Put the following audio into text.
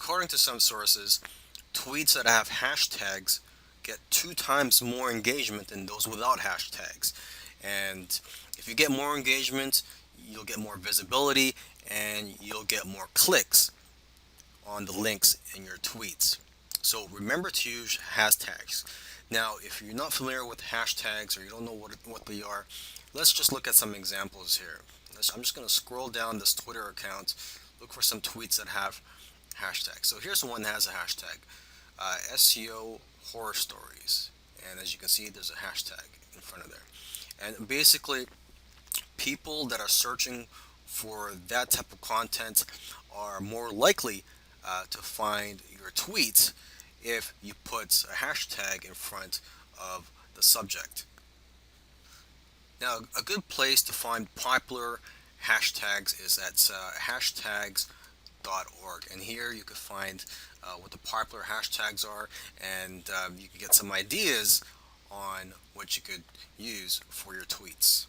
according to some sources, tweets that have hashtags get 2 times more engagement than those without hashtags. And if you get more engagement, you'll get more visibility and you'll get more clicks on the links in your tweets. So remember to use hashtags. Now, if you're not familiar with hashtags or you don't know what they are, let's just look at some examples here. I'm just going to scroll down this Twitter account, look for some tweets that have hashtags. So here's the one that has a hashtag, SEO horror stories. And as you can see, there's a hashtag in front of there. And basically, people that are searching for that type of content are more likely to find your tweets if you put a hashtag in front of the subject. Now, a good place to find popular hashtags is at hashtags.org, and here you can find what the popular hashtags are, and you can get some ideas on what you could use for your tweets.